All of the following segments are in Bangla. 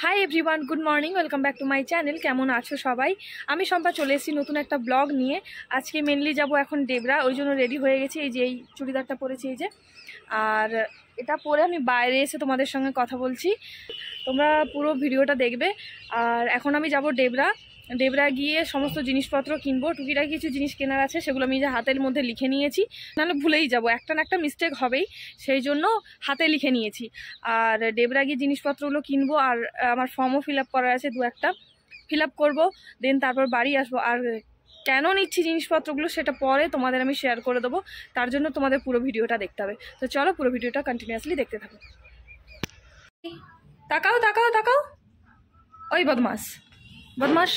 Hi everyone, good morning, welcome back to my channel. কেমন আছো সবাই? আমি শম্পা চলে এসেছি নতুন একটা ব্লগ নিয়ে। আজকে মেনলি যাব এখন ডেবরা, ওই জন্য রেডি হয়ে গেছি। এই যে এই চুড়িদারটা পরেছি, এই যে, আর এটা পরে আমি বাইরে এসে তোমাদের সঙ্গে কথা বলছি। তোমরা পুরো ভিডিওটা দেখবে। আর এখন আমি যাব ডেবরা। ডেবরা গিয়ে সমস্ত জিনিসপত্র কিনবো। টুকিটাকি কিছু জিনিস কেনার আছে, সেগুলো আমি যে হাতের মধ্যে লিখে নিয়েছি, নাহলে ভুলেই যাব, একটা না একটা মিস্টেক হবেই, সেই জন্য হাতে লিখে নিয়েছি। আর ডেবরা গিয়ে জিনিসপত্রগুলো কিনবো। আর আমার ফর্মও ফিল আপ করার আছে, 2-1টা ফিল আপ করবো, দেন তারপর বাড়ি আসবো। আর কেন নিচ্ছি জিনিসপত্রগুলো সেটা পরে তোমাদের আমি শেয়ার করে দেবো, তার জন্য তোমাদের পুরো ভিডিওটা দেখতে হবে। তো চলো পুরো ভিডিওটা কন্টিনিউয়াসলি দেখতে থাকো। তাকাও তাকাও তাকাও, ওই বদমাস বদমাস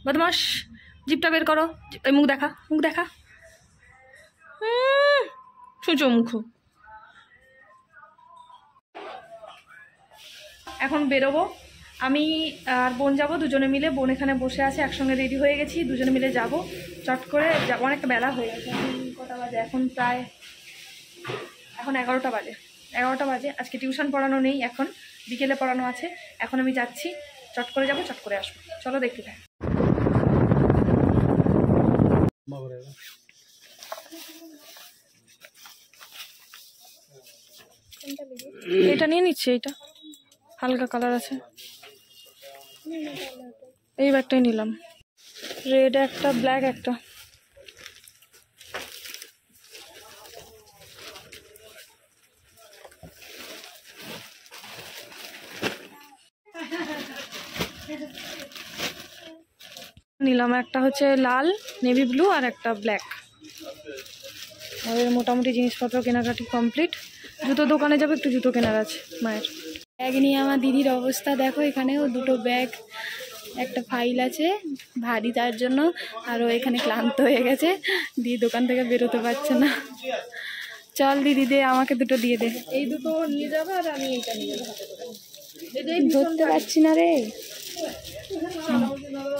বদমাস, জিপটা বের করো, ওই মুখ দেখা, মুখ দেখা, সুচো মুখ। এখন বেরোবো, আমি আর বোন যাবো দুজনে মিলে। বোন এখানে বসে আছে, একসঙ্গে রেডি হয়ে গেছি, দুজনে মিলে যাব। চট করে অনেকটা বেলা হয়ে গেছে, এখন কটা বাজে? এখন প্রায় 11টা বাজে। 11টা বাজে। আজকে টিউশন পড়ানো নেই, এখন বিকেলে পড়ানো আছে। এখন আমি যাচ্ছি, চট করে যাবো, চট করে আসবো। চলো দেখতে থাক। এটা নিয়ে নিচ্ছি, এইটা হালকা কালার আছে, এই ব্যাগটাই নিলাম। রেড একটা, ব্ল্যাক একটা। নিলাম একটা হচ্ছে লাল, নেভি ব্লু, আর একটা ব্ল্যাক। আমাদের মোটামুটি জিনিসপত্র কেনাকাটি কমপ্লিট। জুতো দোকানে যাবো, একটু জুতো কেনার আছে মায়ের। ব্যাগ নিয়ে আমার দিদির অবস্থা দেখো, এখানেও 2টো ব্যাগ, একটা ফাইল আছে ভারী তার জন্য, আর ও এখানে ক্লান্ত হয়ে গেছে, দিয়ে দোকান থেকে বেরোতে পারছে না। চল দিদি দে, আমাকে 2টো দিয়ে দে। এই 2টো নিয়ে যাবে, আর আমি এইটা নিয়ে যাবো। ধরতে পারছি না রে।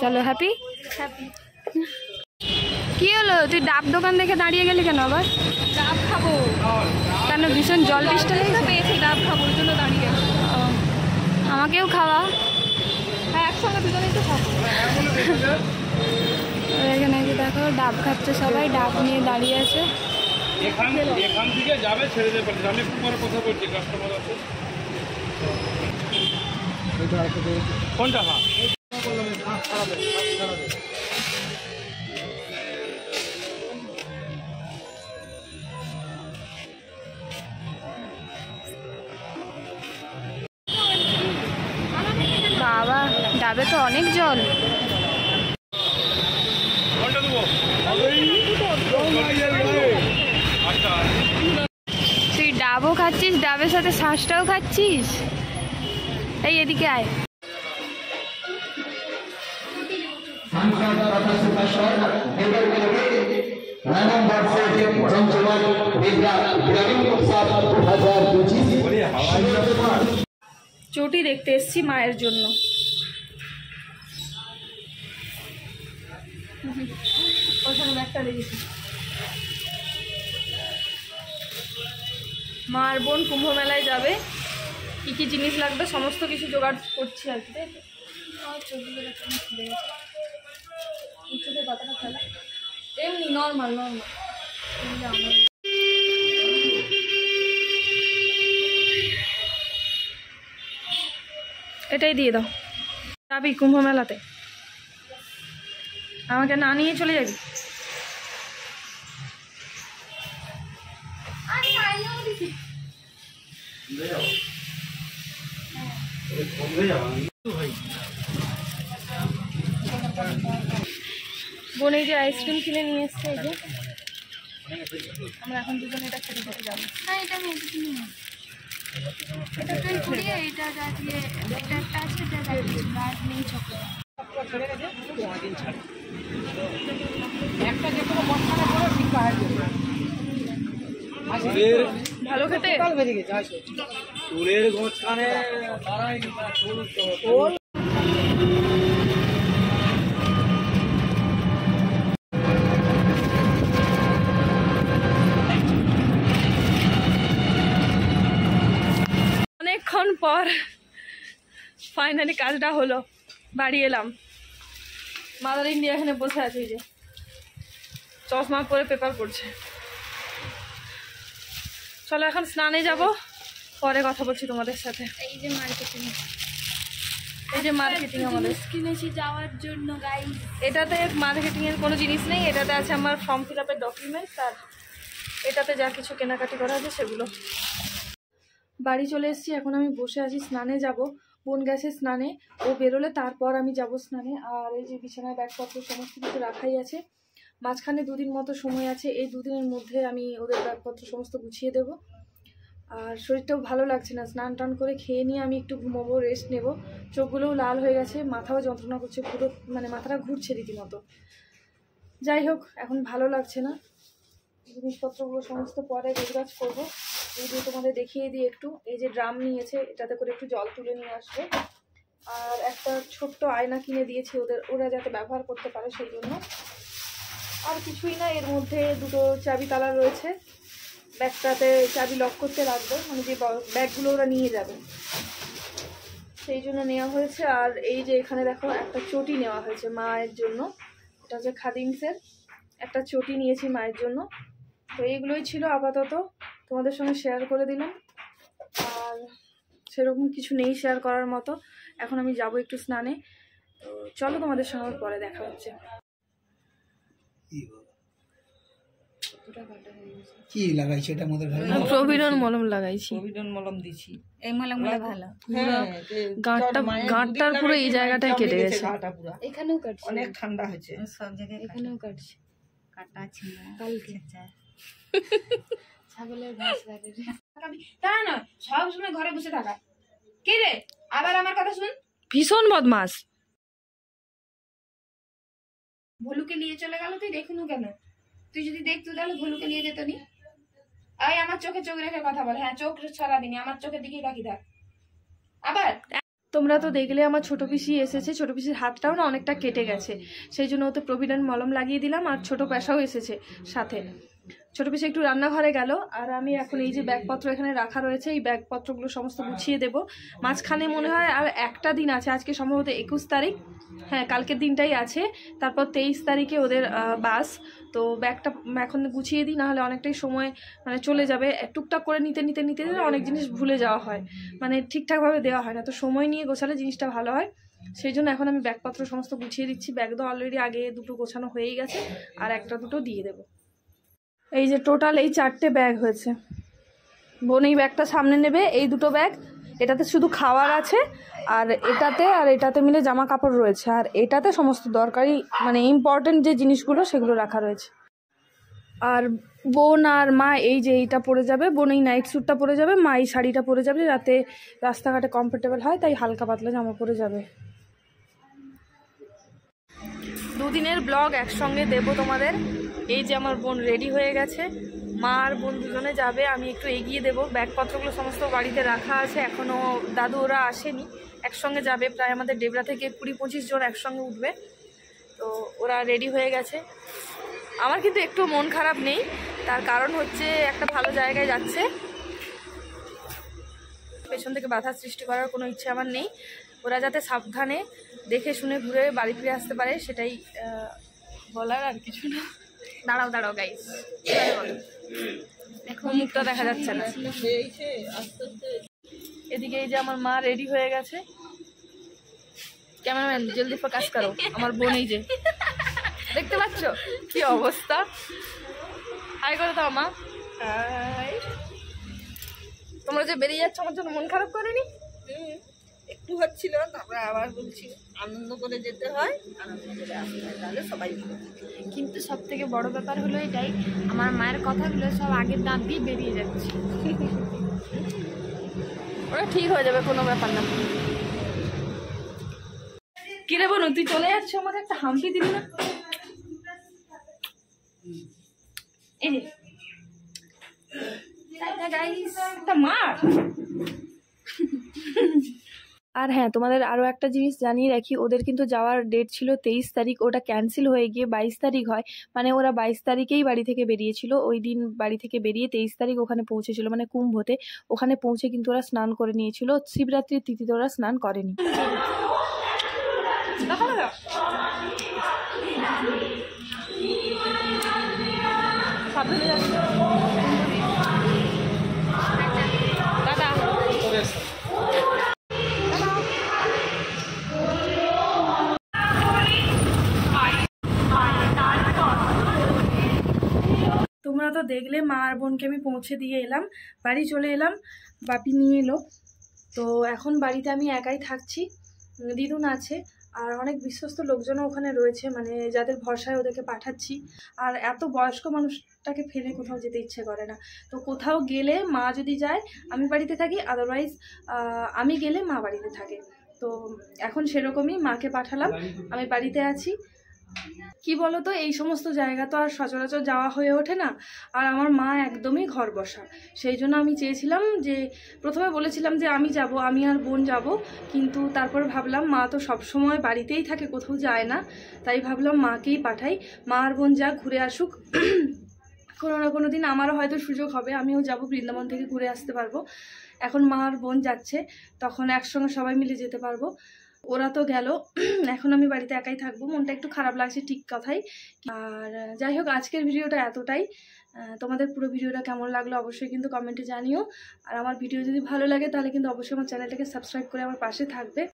চলো, হ্যাপি হ্যাপি। কি হলো, তুই ডাব দোকান দেখে দাঁড়িয়ে গেলি কেন আবার? ডাব খাবো। কেন, ভীষণ জল বৃষ্টি পেয়েছি, ডাব খাবো, ওই জন্য দাঁড়িয়ে। আমাকেও খাওয়া। হ্যাঁ, একসঙ্গে দুজনেই তো খাবো। এখানে দেখো ডাব খাচ্ছে সবাই, ডাব নিয়ে দাঁড়িয়ে আছে। এখান থেকে যাবে, ছেড়ে দেবে, আমি পরে কথা বলছি, কাস্টমার আছে। কোনটা? হ্যাঁ, বাবা, ডাবে তো অনেক জল। তুই ডাবও খাচ্ছিস, ডাবের সাথে শ্বাসটাও খাচ্ছিস। এই এদিকে আয়। চটি দেখতে এসছি মায়ের জন্য। মা আর বোন কুম্ভ মেলায় যাবে, কি কি জিনিস লাগবে সমস্ত কিছু জোগাড় করছি আর কি। এমনি নর্মাল নর্মাল। এটাই দিয়ে দাও। যাবি কুম্ভ মেলাতে? আমাকে না নিয়ে চলে যাবি? বোন এই যে আইসক্রিম কিনে নিয়ে এসছে, এই যে আমরা এখন দুজনে এটা খেতে খেতে যাবো। হ্যাঁ, এটা আমি এটা তুই ঘুরিয়ে, এটা দিয়ে এটা একটা আছে, এটা নেই চকলেট। একটা যে কোনো বস্তানে করে ঠিক ভালো খেতে। চুলের গোছখানে অনেকক্ষণ পর ফাইনালি কাজটা হলো, বাড়ি এলাম। মাদার ইন্ডিয়া এখানে বসে আছে, এই যে চশমা পরে পেপার পড়ছে। চলো এখন স্নানে যাব, পরে কথা বলছি তোমাদের সাথে। এই যে মার্কেটিং, এই যে মার্কেটিং আমাদের কিনেছি যাওয়ার জন্য গাইস। এটাতে মার্কেটিং এর কোনো জিনিস নেই, এটাতে আছে আমার ফর্ম ফিল আপের ডকুমেন্টস, আর এটাতে যা কিছু কেনাকাটি করা আছে সেগুলো। বাড়ি চলে এসেছি, এখন আমি বসে আছি, স্নানে যাব। বোন গেছে স্নানে, ও বেরোলে তারপর আমি যাব স্নানে। আর এই যে বিছানায় ব্যাগপত্র সমস্ত কিছু রাখাই আছে। মাঝখানে 2 দিন মতো সময় আছে, এই 2 দিনের মধ্যে আমি ওদের ব্যাগপত্র সমস্ত গুছিয়ে দেব। আর শরীরটাও ভালো লাগছে না, স্নান টান করে খেয়ে নিয়ে আমি একটু ঘুমোবো, রেস্ট নেব। চোখগুলোও লাল হয়ে গেছে, মাথাও যন্ত্রণা করছে, পুরো মানে মাথাটা ঘুরছে রীতিমতো। যাই হোক, এখন ভালো লাগছে না। জিনিসপত্রগুলো সমস্ত পরে গোছগাছ করবো। এই যে তোমাদের দেখিয়ে দিই একটু, এই যে ড্রাম নিয়েছে, এটাতে করে একটু জল তুলে নিয়ে আসবে। আর একটা ছোট্ট আয়না কিনে দিয়েছি ওরা যাতে ব্যবহার করতে পারে সেই জন্য। আর কিছুই না, এর মধ্যে 2টো চাবি তালা রয়েছে, ব্যাগটাতে চাবি লক করতে রাখবো, মানে যে ব্যাগগুলো ওরা নিয়ে যাবে সেই জন্য নেওয়া হয়েছে। আর এই যে এখানে দেখো একটা চটি নেওয়া হয়েছে মায়ের জন্য, এটা হচ্ছে খাদিমসের একটা চটি নিয়েছি মায়ের জন্য। তো এইগুলোই ছিল আপাতত, তোমাদের সঙ্গে শেয়ার করে দিলাম। আর সেরকম কিছু নেই শেয়ার করার মতো। এখন আমি যাব একটু স্নানে, তো চলো তোমাদের সঙ্গে পরে দেখা হচ্ছে। কি লাগাইছো এটা আমাদের ঘরে? প্রভিডন মলম লাগাইছি, প্রভিডন মলম দিছি। এই মলমগুলো ভালো, গাঁটটার পুরো এই জায়গাটায় কেটে গেছে। এখানেও কাটছে, অনেক ঠান্ডা হয়েছে, সব জায়গায় এখানেও কাটছে, কাটা ছিল কালকে। ছাগলের ঘাস লাগে তা নয়, সব সময় ঘরে বসে থাকা। কে রে, আবার আমার কথা শুন। ভীষণ বদমাস। ভলুকে নিয়ে চলে গেল, তুই দেখিনু কেন? তুই যদি দেখতু তাহলে ভলুকে নিয়ে যেত নি। এই আমার চোখে চোখ রেখে কথা বল। হ্যাঁ, চোখ ছড়া দিনি, আমার চোখের দিকেই তাকিয়ে থাক। আবার তোমরা তো দেখলে আমার ছোট পিসি এসেছে, ছোট পিসির হাতটাও না অনেকটা কেটে গেছে, সেই জন্য ওতে প্রভিডেন্ট মলম লাগিয়ে দিলাম। আর ছোট পেশাও এসেছে সাথে। ছোট পিসি একটু রান্নাঘরে গেল, আর আমি এখন এই যে ব্যাগপত্র এখানে রাখা রয়েছে, এই ব্যাগপত্রগুলো সমস্ত গুছিয়ে দেব। মাঝখানে মনে হয় আর একটা দিন আছে, আজকে সম্ভবত 21 তারিখ, হ্যাঁ কালকের দিনটাই আছে। তারপর 23 তারিখে ওদের বাস। তো ব্যাগটা এখন গুছিয়ে দিই, নাহলে অনেকটাই সময় মানে চলে যাবে। টুকটাক করে নিতে নিতে নিতে অনেক জিনিস ভুলে যাওয়া হয়, মানে ঠিকঠাকভাবে দেওয়া হয় না। তো সময় নিয়ে গোছালে জিনিসটা ভালো হয়, সেই জন্য এখন আমি ব্যাগপত্র সমস্ত গুছিয়ে দিচ্ছি। ব্যাগ তো অলরেডি আগে 2টো গোছানো হয়েই গেছে, আর 1টা-2টো দিয়ে দেবো। এই যে টোটাল এই 4টে ব্যাগ হয়েছে। বোন এই ব্যাগটা সামনে নেবে, এই 2টো ব্যাগ, এটাতে শুধু খাওয়ার আছে, আর এটাতে মিলে জামা কাপড় রয়েছে, আর এটাতে সমস্ত দরকারি মানে ইম্পর্টেন্ট যে জিনিসগুলো সেগুলো রাখা রয়েছে। আর বোন আর মা এই যে এইটা পরে যাবে, বোন এই নাইট স্যুটটা পরে যাবে, মা এই শাড়িটা পরে যাবে, রাতে রাস্তাঘাটে কমফোর্টেবল হয় তাই হালকা পাতলা জামা পরে যাবে। 2 দিনের ব্লগ একসঙ্গে দেবো তোমাদের। এই যে আমার বোন রেডি হয়ে গেছে, মা আর বোন দুজনে যাবে, আমি একটু এগিয়ে দেবো। ব্যাগপত্রগুলো সমস্ত বাড়িতে রাখা আছে, এখনও দাদু ওরা আসেনি, একসঙ্গে যাবে। প্রায় আমাদের ডেবরা থেকে 20-25 জন একসঙ্গে উঠবে। তো ওরা রেডি হয়ে গেছে। আমার কিন্তু একটু মন খারাপ নেই, তার কারণ হচ্ছে একটা ভালো জায়গায় যাচ্ছে, পেছন থেকে বাধা সৃষ্টি করার কোনো ইচ্ছে আমার নেই। ওরা যাতে সাবধানে দেখে শুনে ঘুরে বাড়ি ফিরে আসতে পারে, সেটাই বলার, আর কিছু না। দাঁড়াও গাইস, এখন মুখটা দেখা যাচ্ছে না। এদিকে এই যে আমার মা রেডি হয়ে গেছে। ক্যামেরাম্যান জলদি ফোকাস করো, আমার বোন এই যে দেখতে পাচ্ছ কি অবস্থা। হাই করে দাও মা। তোমরা যে বেরিয়ে যাচ্ছ আমার জন্য মন খারাপ করেনি? একটু হচ্ছিল, তারপরে আবার বলছি আনন্দ করে যেতে হয়, আনন্দ করে আসতে হয়, তাহলে সবাই ভালো। কিন্তু সব থেকে বড় ব্যাপার হলো এটাই, আমার মায়ের কথাগুলো সব আগের দাঁত দিয়ে বেরিয়ে যাচ্ছে। ওরা ঠিক হয়ে যাবে, কোনো ব্যাপার না। কিরে বোন, তুই চলে যাচ্ছ, আমাকে একটা হাম্পি দিবি না? এই যে একটা মার। আর হ্যাঁ, তোমাদের আরও একটা জিনিস জানিয়ে রাখি, ওদের কিন্তু যাওয়ার ডেট ছিল 23 তারিখ, ওটা ক্যান্সেল হয়ে গিয়ে 22 তারিখ হয়। মানে ওরা 22 তারিখেই বাড়ি থেকে বেরিয়েছিল, ওই দিন বাড়ি থেকে বেরিয়ে 23 তারিখ ওখানে পৌঁছেছিল, মানে কুম্ভতে। ওখানে পৌঁছে কিন্তু ওরা স্নান করে নিয়েছিল, শিবরাত্রির তিথিতে ওরা স্নান করেনি। তোমরা তো দেখলে মা আর বোনকে আমি পৌঁছে দিয়ে এলাম, বাড়ি চলে এলাম, বাপি নিয়ে এলো। তো এখন বাড়িতে আমি একাই থাকছি, দিদুন আছে আর অনেক বিশ্বস্ত লোকজনও ওখানে রয়েছে, মানে যাদের ভরসায় ওদেরকে পাঠাচ্ছি। আর এত বয়স্ক মানুষটাকে ফেলে কোথাও যেতে ইচ্ছে করে না। তো কোথাও গেলে মা যদি যায় আমি বাড়িতে থাকি, আদারওয়াইজ আমি গেলে মা বাড়িতে থাকে। তো এখন সেরকমই মাকে পাঠালাম, আমি বাড়িতে আছি। কি বলো তো, এই সমস্ত জায়গা তো আর সচরাচর যাওয়া হয়ে ওঠে না, আর আমার মা একদমই ঘর বসা। সেই জন্য আমি চেয়েছিলাম যে, প্রথমে বলেছিলাম যে আমি যাব, আমি আর বোন যাব, কিন্তু তারপর ভাবলাম মা তো সবসময় বাড়িতেই থাকে, কোথাও যায় না, তাই ভাবলাম মাকেই পাঠাই, মা আর বোন যা ঘুরে আসুক। কোনো না কোনো দিন আমারও হয়তো সুযোগ হবে, আমিও যাব, বৃন্দাবন থেকে ঘুরে আসতে পারবো। এখন মা আর বোন যাচ্ছে, তখন একসঙ্গে সবাই মিলে যেতে পারবো। ওরা তো গেল, এখন আমি বাড়িতে একাই থাকবো, মনটা একটু খারাপ লাগছে, ঠিক কথাই। আর যাই হোক, আজকের ভিডিওটা এতটাই। তোমাদের পুরো ভিডিওটা কেমন লাগলো অবশ্যই কিন্তু কমেন্টে জানিও। আর আমার ভিডিও যদি ভালো লাগে তাহলে কিন্তু অবশ্যই আমার চ্যানেলটাকে সাবস্ক্রাইব করে আমার পাশে থাকবে।